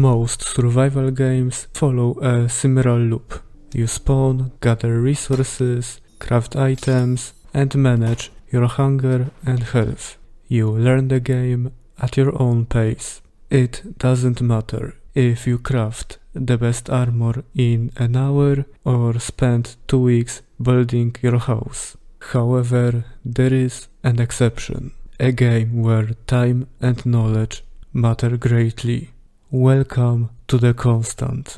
Most survival games follow a similar loop. You spawn, gather resources, craft items, and manage your hunger and health. You learn the game at your own pace. It doesn't matter if you craft the best armor in an hour or spend 2 weeks building your house. However, there is an exception. A game where time and knowledge matter greatly. Welcome to the Constant.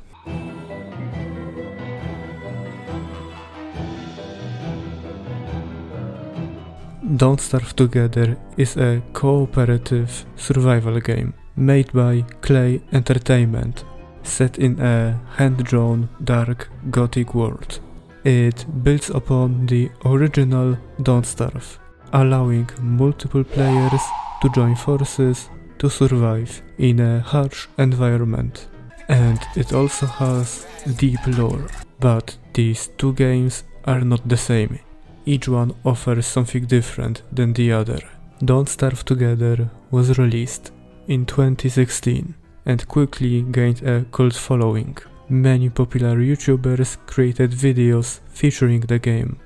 Don't Starve Together is a cooperative survival game made by Clay Entertainment, set in a hand-drawn dark gothic world. It builds upon the original Don't Starve, allowing multiple players to join forces to survive in a harsh environment. And it also has deep lore. But these two games are not the same. Each one offers something different than the other. Don't Starve Together was released in 2016 and quickly gained a cult following. Many popular YouTubers created videos featuring the game.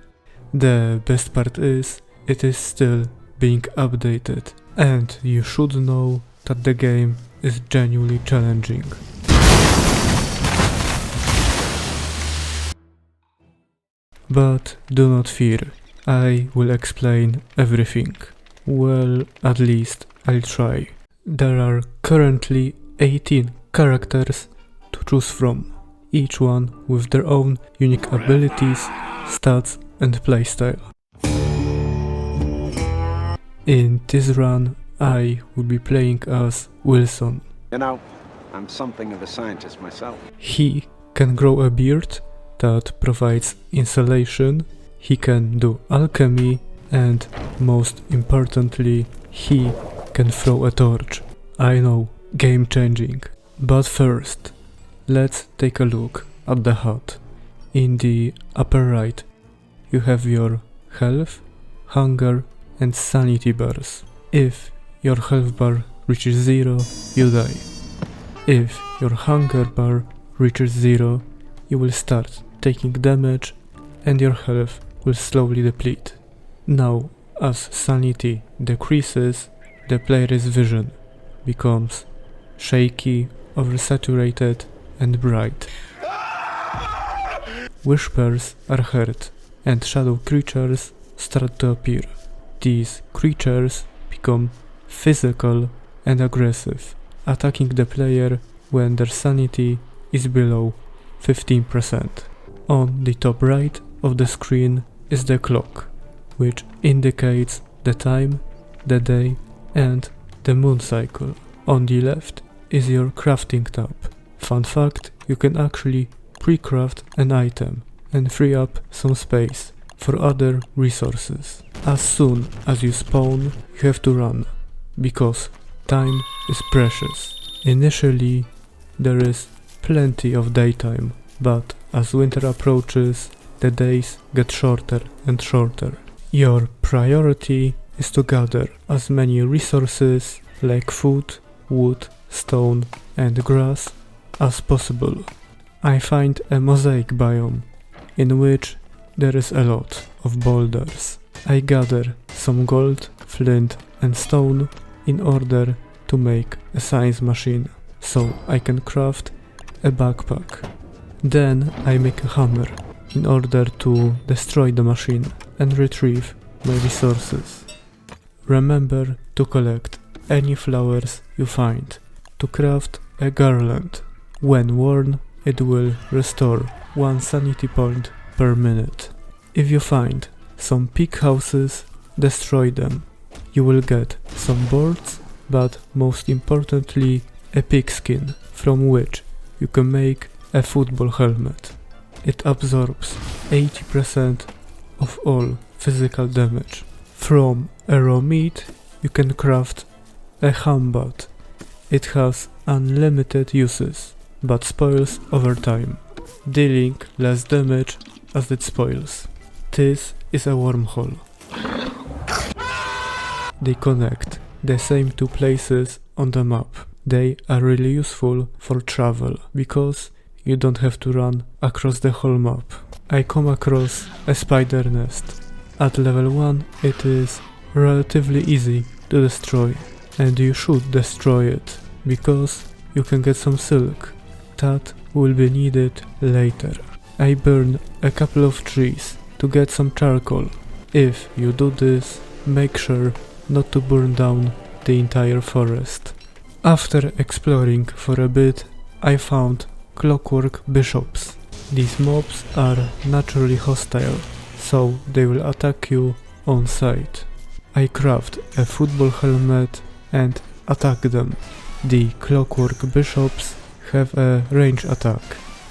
The best part is, it is still being updated, and you should know that the game is genuinely challenging. But do not fear, I will explain everything. Well, at least I'll try. There are currently 18 characters to choose from, each one with their own unique abilities, stats and playstyle. In this run, I will be playing as Wilson. You know, I'm something of a scientist myself. He can grow a beard that provides insulation, he can do alchemy, and most importantly, he can throw a torch. I know, game changing. But first, let's take a look at the HUD. In the upper right, you have your health, hunger, and sanity bars. If your health bar reaches 0, you die. If your hunger bar reaches 0, you will start taking damage and your health will slowly deplete. Now, as sanity decreases, the player's vision becomes shaky, oversaturated and bright. Whispers are heard and shadow creatures start to appear. These creatures become physical and aggressive, attacking the player when their sanity is below 15%. On the top right of the screen is the clock, which indicates the time, the day and the moon cycle. On the left is your crafting tab. Fun fact, you can actually pre-craft an item and free up some space for other resources. As soon as you spawn, you have to run, because time is precious. Initially, there is plenty of daytime, but as winter approaches, the days get shorter and shorter. Your priority is to gather as many resources like food, wood, stone and grass as possible. I find a mosaic biome in which there is a lot of boulders. I gather some gold, flint and stone in order to make a science machine, so I can craft a backpack. Then I make a hammer in order to destroy the machine and retrieve my resources. Remember to collect any flowers you find to craft a garland. When worn, it will restore 1 sanity point per minute. If you find some pig houses, destroy them. You will get some boards, but most importantly a pig skin, from which you can make a football helmet. It absorbs 80% of all physical damage. From a raw meat you can craft a hambat. It has unlimited uses, but spoils over time, dealing less damage as it spoils. This is a wormhole. They connect the same two places on the map. They are really useful for travel, because you don't have to run across the whole map. I come across a spider nest. At level 1 it is relatively easy to destroy, and you should destroy it, because you can get some silk that will be needed later. I burned a couple of trees to get some charcoal. If you do this, make sure not to burn down the entire forest. After exploring for a bit, I found clockwork bishops. These mobs are naturally hostile, so they will attack you on sight. I craft a football helmet and attack them. The clockwork bishops have a range attack,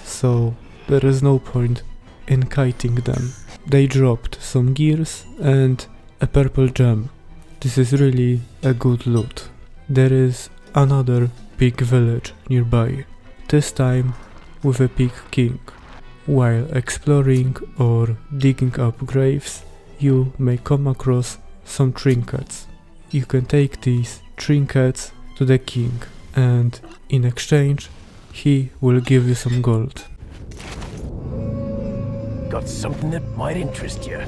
so there is no point in kiting them. They dropped some gears and a purple gem. This is really a good loot. There is another pig village nearby, this time with a pig king. While exploring or digging up graves, you may come across some trinkets. You can take these trinkets to the king, and in exchange he will give you some gold. Got something that might interest you.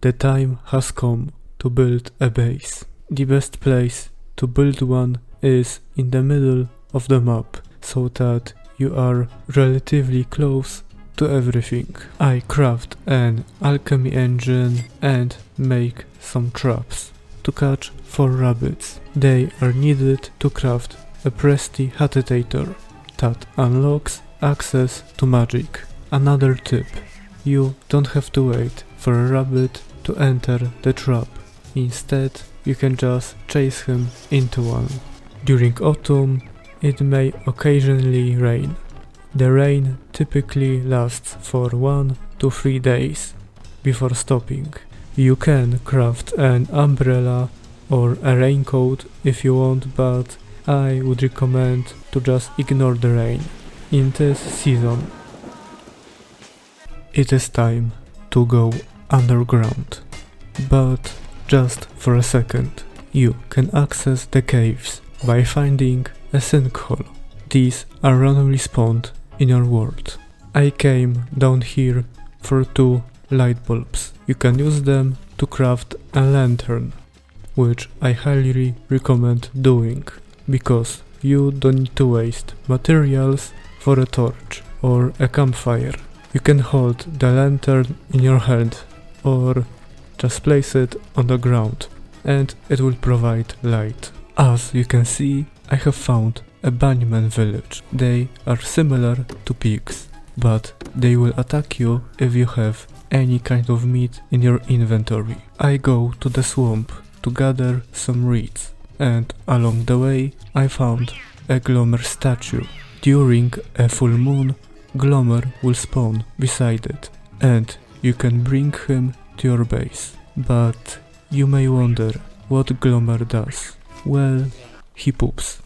The time has come to build a base. The best place to build one is in the middle of the map, so that you are relatively close to everything. I craft an alchemy engine and make some traps to catch 4 rabbits. They are needed to craft a prestidigitator that unlocks access to magic. Another tip: you don't have to wait for a rabbit to enter the trap. Instead, you can just chase him into one. During autumn, it may occasionally rain. The rain typically lasts for 1 to 3 days before stopping. You can craft an umbrella or a raincoat if you want, but I would recommend to just ignore the rain. In this season, it is time to go underground. But just for a second. You can access the caves by finding a sinkhole. These are randomly spawned in your world. I came down here for 2 light bulbs. You can use them to craft a lantern, which I highly recommend doing, because you don't need to waste materials for a torch or a campfire. You can hold the lantern in your hand or just place it on the ground and it will provide light. As you can see, I have found a bunnyman village. They are similar to pigs, but they will attack you if you have any kind of meat in your inventory. I go to the swamp to gather some reeds, and along the way I found a Glommer statue. During a full moon, Glommer will spawn beside it, and you can bring him to your base. But you may wonder what Glommer does. Well, he poops,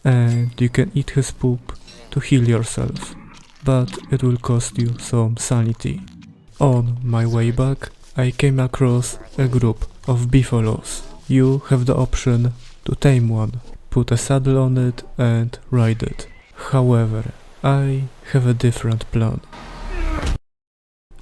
and you can eat his poop to heal yourself, but it will cost you some sanity. On my way back, I came across a group of buffaloes. You have the option to tame one, put a saddle on it and ride it. However, I have a different plan.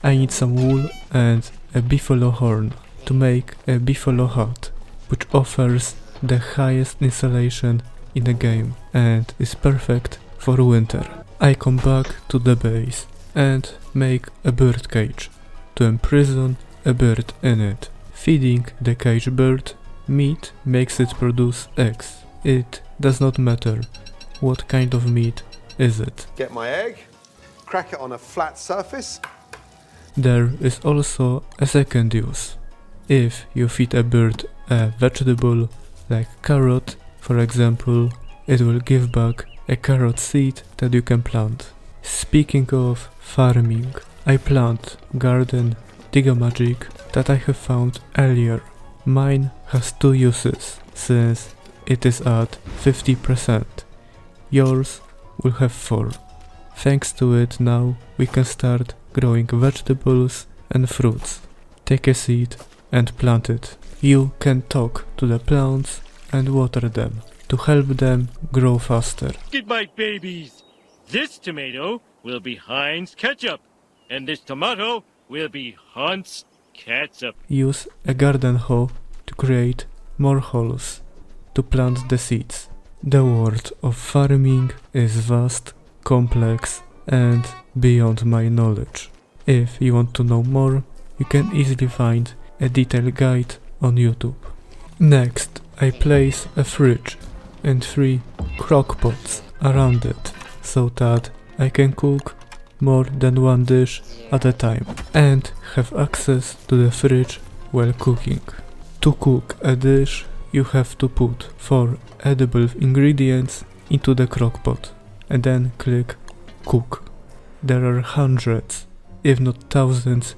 I need some wool and a buffalo horn to make a buffalo hut, which offers the highest insulation in the game and is perfect for winter. I come back to the base and make a bird cage to imprison a bird in it. Feeding the cage bird meat makes it produce eggs. It does not matter what kind of meat is it. Get my egg, crack it on a flat surface. There is also a second use. If you feed a bird a vegetable like carrot, for example, it will give back a carrot seed that you can plant. Speaking of farming, I plant garden digamagic that I have found earlier. Mine has 2 uses, since it is at 50%. Yours will have 4. Thanks to it now we can start growing vegetables and fruits. Take a seed and plant it. You can talk to the plants and water them to help them grow faster. Get my babies. This tomato will be Heinz ketchup, and this tomato will be Hunt's ketchup. Use a garden hoe to create more holes to plant the seeds. The world of farming is vast, complex, and beyond my knowledge. If you want to know more, you can easily find a detailed guide on YouTube. Next, I place a fridge and 3 crockpots around it, so that I can cook more than one dish at a time and have access to the fridge while cooking. To cook a dish, you have to put 4 edible ingredients into the crockpot and then click cook. There are hundreds, if not thousands,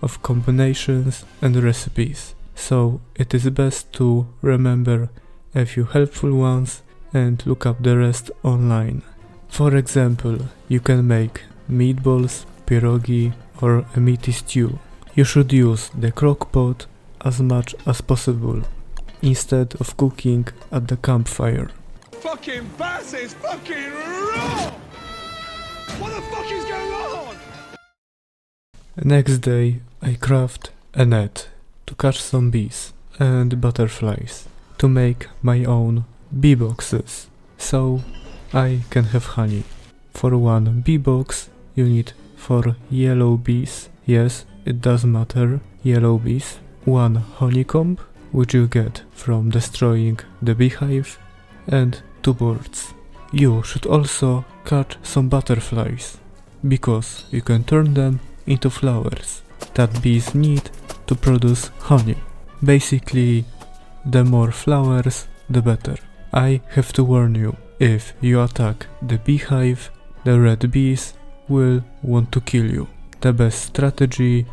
of combinations and recipes, so it is best to remember a few helpful ones and look up the rest online. For example, you can make meatballs, pierogi, or a meaty stew. You should use the crockpot as much as possible, instead of cooking at the campfire. Fucking bass is fucking raw! What the fuck is going on? Next day, I craft a net to catch some bees and butterflies to make my own bee boxes, so I can have honey. For one bee box, you need 4 yellow bees. Yes, it does matter, yellow bees. 1 honeycomb, which you get from destroying the beehive, and 2 birds. You should also catch some butterflies, because you can turn them into flowers that bees need to produce honey. Basically, the more flowers, the better. I have to warn you, if you attack the beehive, the red bees will want to kill you. The best strategy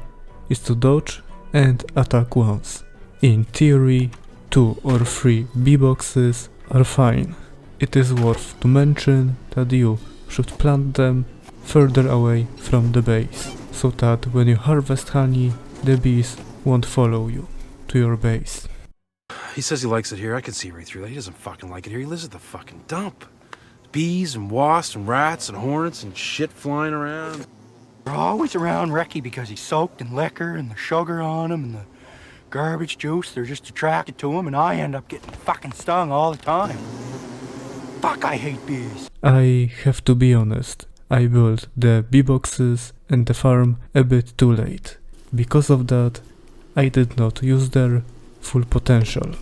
is to dodge and attack once. In theory, 2 or 3 bee boxes are fine. It is worth to mention that you should plant them further away from the base, so that when you harvest honey, the bees won't follow you to your base. He says he likes it here. I can see right through that. He doesn't fucking like it here. He lives at the fucking dump. Bees and wasps and rats and hornets and shit flying around. We're always around Reki because he's soaked in liquor and the sugar on him and the garbage juice. They're just attracted to him, and I end up getting fucking stung all the time. Fuck, I hate bees. I have to be honest, I built the bee boxes and the farm a bit too late. Because of that, I did not use their full potential.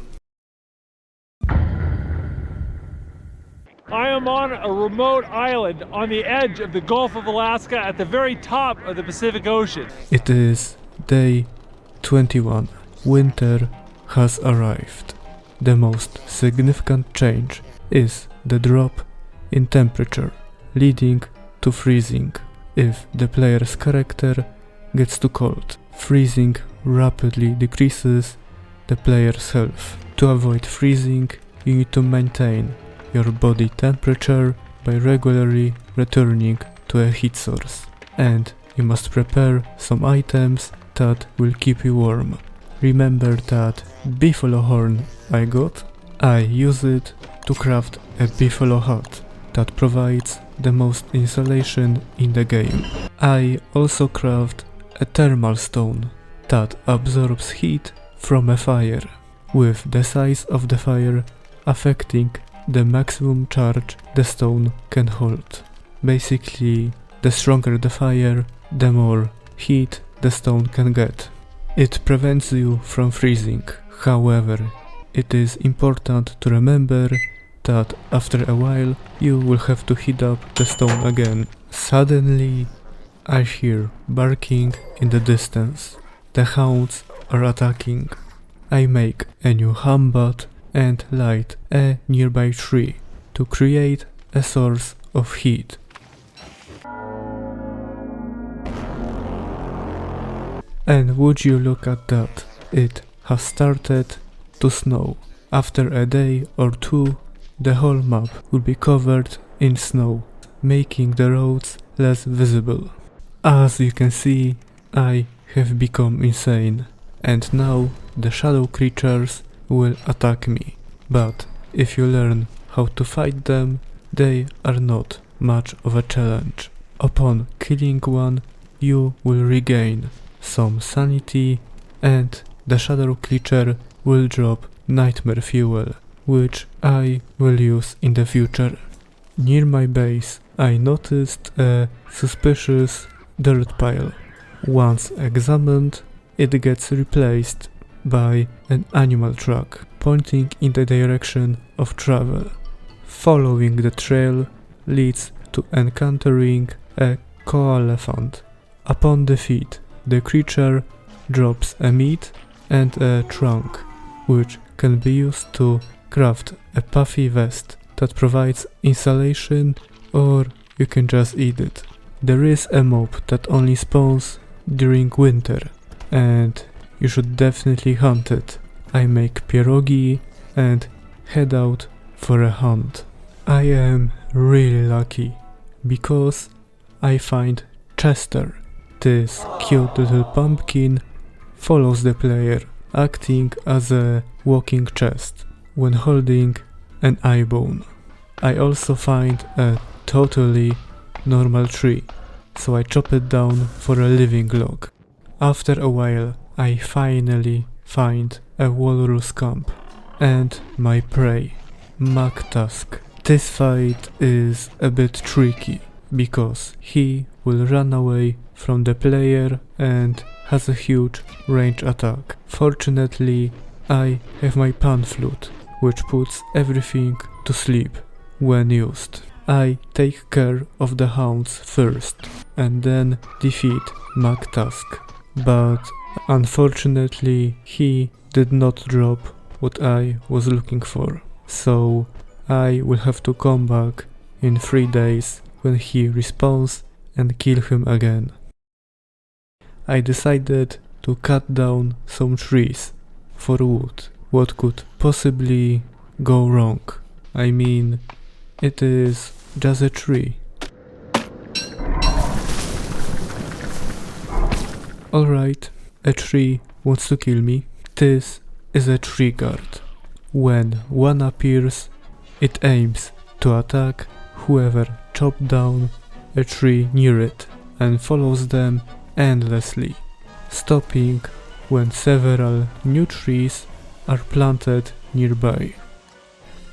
I am on a remote island on the edge of the Gulf of Alaska at the very top of the Pacific Ocean. It is day 21. Winter has arrived. The most significant change is the drop in temperature, leading to freezing if the player's character gets too cold. Freezing rapidly decreases the player's health. To avoid freezing, you need to maintain your body temperature by regularly returning to a heat source, and you must prepare some items that will keep you warm. Remember that buffalo horn I got? I use it to craft a buffalo hat that provides the most insulation in the game. I also craft a thermal stone that absorbs heat from a fire, with the size of the fire affecting the maximum charge the stone can hold. Basically, the stronger the fire, the more heat the stone can get. It prevents you from freezing. However, it is important to remember that after a while you will have to heat up the stone again. Suddenly, I hear barking in the distance. The hounds are attacking. I make a new hambat and light a nearby tree to create a source of heat. And would you look at that, it has started to snow. After a day or two, the whole map will be covered in snow, making the roads less visible. As you can see, I have become insane, and now the shadow creatures will attack me. but if you learn how to fight them, they are not much of a challenge. Upon killing one, you will regain some sanity and the shadow creature will drop nightmare fuel, which I will use in the future. Near my base, I noticed a suspicious dirt pile. Once examined, it gets replaced by an animal track pointing in the direction of travel. Following the trail leads to encountering a coelephant. Upon defeat, the creature drops a meat and a trunk, which can be used to craft a puffy vest that provides insulation, or you can just eat it. There is a mob that only spawns during winter, and you should definitely hunt it. I make pierogi and head out for a hunt. I am really lucky because I find Chester. This cute little pumpkin follows the player, acting as a walking chest when holding an eye bone. I also find a totally normal tree, so I chop it down for a living log. After a while, I finally find a walrus camp and my prey, Magtusk. This fight is a bit tricky because he will run away from the player and has a huge range attack. Fortunately, I have my pan flute, which puts everything to sleep when used. I take care of the hounds first and then defeat Magtusk, but unfortunately he did not drop what I was looking for, so I will have to come back in 3 days when he respawns and kill him again. I decided to cut down some trees for wood. What could possibly go wrong? I mean, it is just a tree. Alright, a tree wants to kill me. This is a tree guard. When one appears, it aims to attack whoever chopped down a tree near it and follows them endlessly, stopping when several new trees are planted nearby.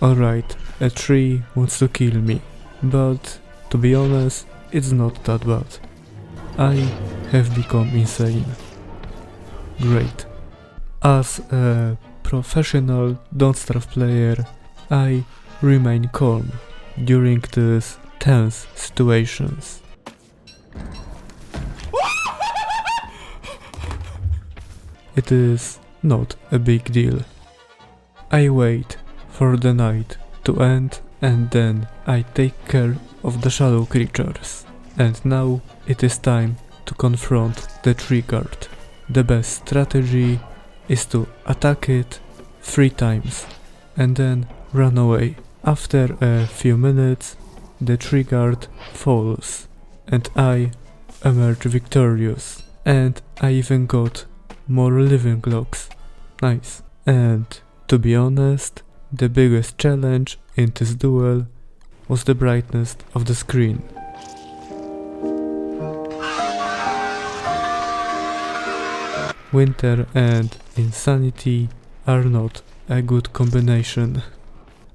Alright, a tree wants to kill me, but to be honest, it's not that bad. I have become insane. Great. As a professional Don't Starve player, I remain calm during these tense situations. It is not a big deal. I wait for the night to end and then I take care of the shadow creatures. And now it is time to confront the tree guard. The best strategy is to attack it 3 times and then run away. After a few minutes, the tree guard falls and I emerge victorious. And I even got more living logs. Nice. And to be honest, the biggest challenge in this duel was the brightness of the screen. Winter and insanity are not a good combination.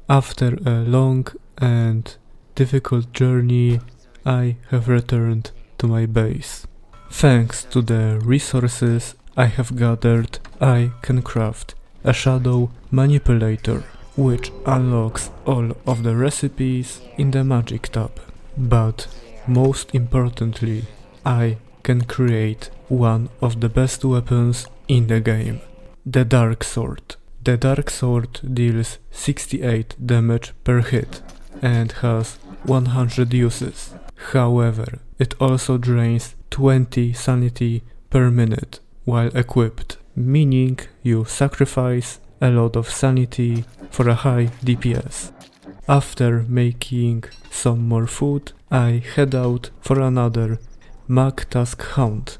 After a long and difficult journey, I have returned to my base. Thanks to the resources I have gathered, I can craft a shadow manipulator, which unlocks all of the recipes in the magic tab. But most importantly, I can create one of the best weapons in the game, the Dark Sword. The Dark Sword deals 68 damage per hit and has 100 uses. However, it also drains 20 sanity per minute while equipped, meaning you sacrifice a lot of sanity for a high DPS. After making some more food, I head out for another Magtusk hunt.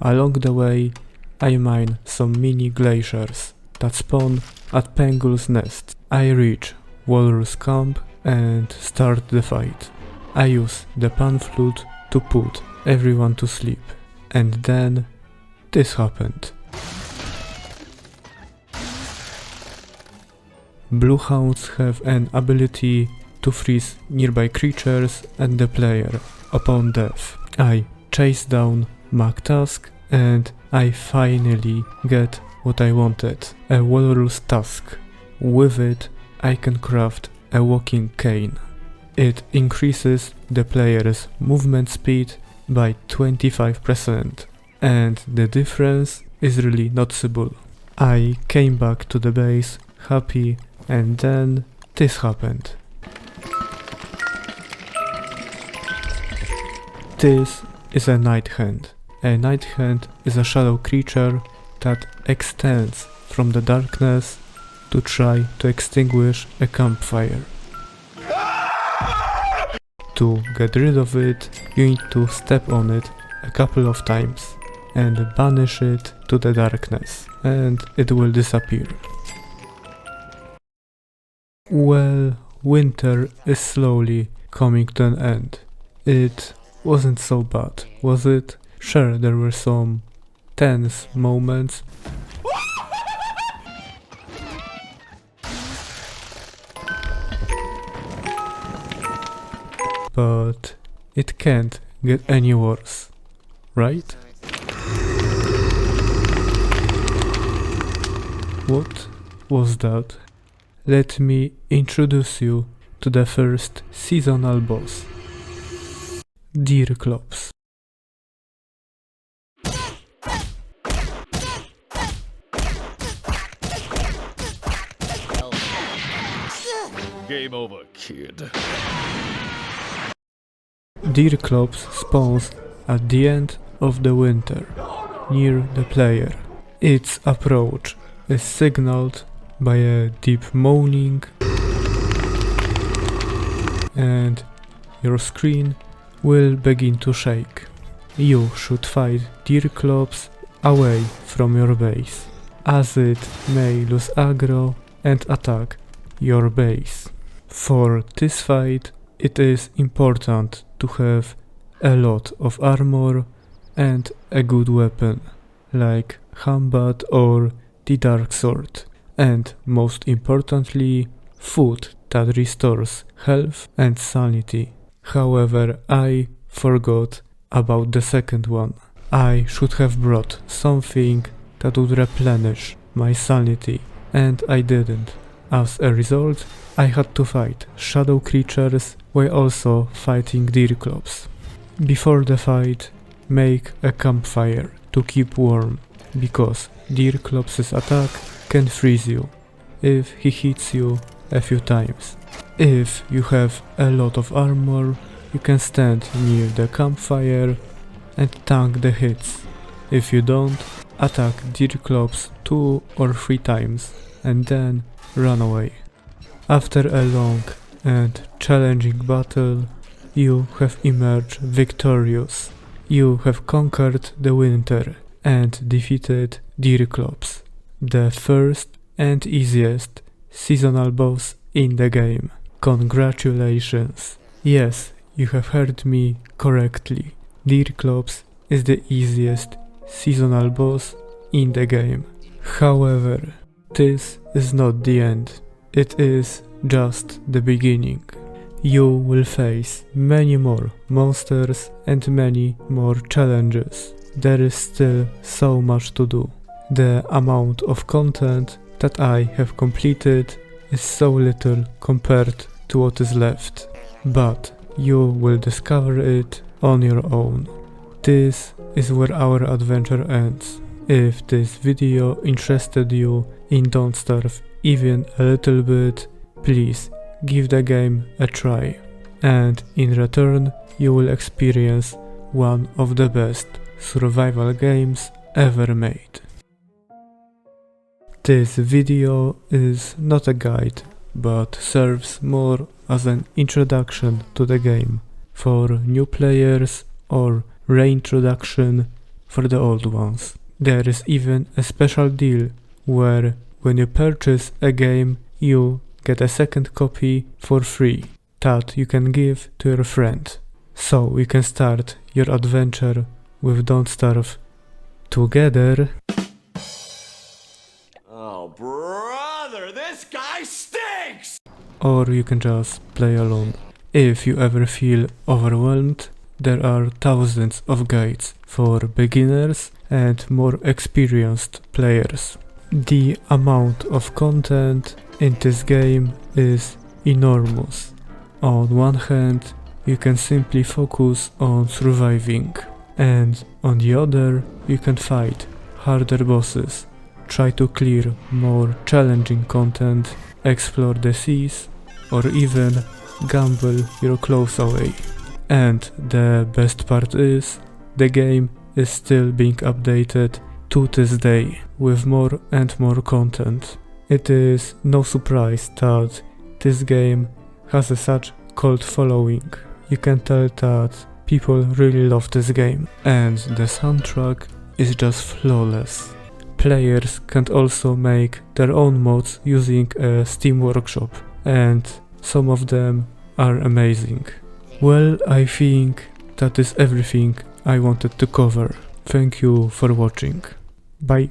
Along the way, I mine some mini glaciers that spawn at Pangol's nest. I reach Walrus camp and start the fight. I use the pan flute to put everyone to sleep. And then this happened. Blue hounds have an ability to freeze nearby creatures and the player upon death. I chase down Magtask and I finally get what I wanted, a walrus tusk. With it I can craft a walking cane. It increases the player's movement speed by 25% and the difference is really noticeable. I came back to the base happy and then this happened. This is a Night Hand. A Night Hand is a shadow creature that extends from the darkness to try to extinguish a campfire. To get rid of it, you need to step on it a couple of times and banish it to the darkness, and it will disappear. Well, winter is slowly coming to an end. It wasn't so bad, was it? Sure, there were some tense moments, but it can't get any worse, right? What was that? Let me introduce you to the first seasonal boss, Deerclops. Game over, kid. Deerclops spawns at the end of the winter, near the player. Its approach is signaled by a deep moaning, and your screen will begin to shake. You should fight Deerclops away from your base, as it may lose aggro and attack your base. For this fight, it is important to have a lot of armor and a good weapon, like Hambat or the Dark Sword, and most importantly, food that restores health and sanity. However, I forgot about the second one. I should have brought something that would replenish my sanity, and I didn't. As a result, I had to fight shadow creatures while also fighting Deerclops. Before the fight, make a campfire to keep warm, because Deerclops' attack can freeze you if he hits you a few times. If you have a lot of armor, you can stand near the campfire and tank the hits. If you don't, attack Deerclops 2 or 3 times and then run away. After a long and challenging battle, you have emerged victorious. You have conquered the winter and defeated Deerclops, the first and easiest seasonal boss in the game. Congratulations! Yes, you have heard me correctly. Deerclops is the easiest seasonal boss in the game. However, this is not the end. It is just the beginning. You will face many more monsters and many more challenges. There is still so much to do. The amount of content that I have completed is so little compared to what is left, but you will discover it on your own. This is where our adventure ends. If this video interested you in Don't Starve even a little bit, please give the game a try, and in return you will experience one of the best survival games ever made. This video is not a guide, but serves more as an introduction to the game for new players or reintroduction for the old ones. There is even a special deal where when you purchase a game, you get a second copy for free that you can give to your friend. So you can start your adventure with Don't Starve together. Oh, brother, this guy stinks! Or you can just play alone. If you ever feel overwhelmed, there are thousands of guides for beginners and more experienced players. The amount of content in this game is enormous. On one hand, you can simply focus on surviving, and on the other, you can fight harder bosses, try to clear more challenging content, explore the seas, or even gamble your clothes away. And the best part is, the game is still being updated to this day with more and more content. It is no surprise that this game has such cult following. You can tell that people really love this game, and the soundtrack is just flawless. Players can also make their own mods using a Steam workshop, and some of them are amazing. Well, I think that is everything I wanted to cover. Thank you for watching. Bye.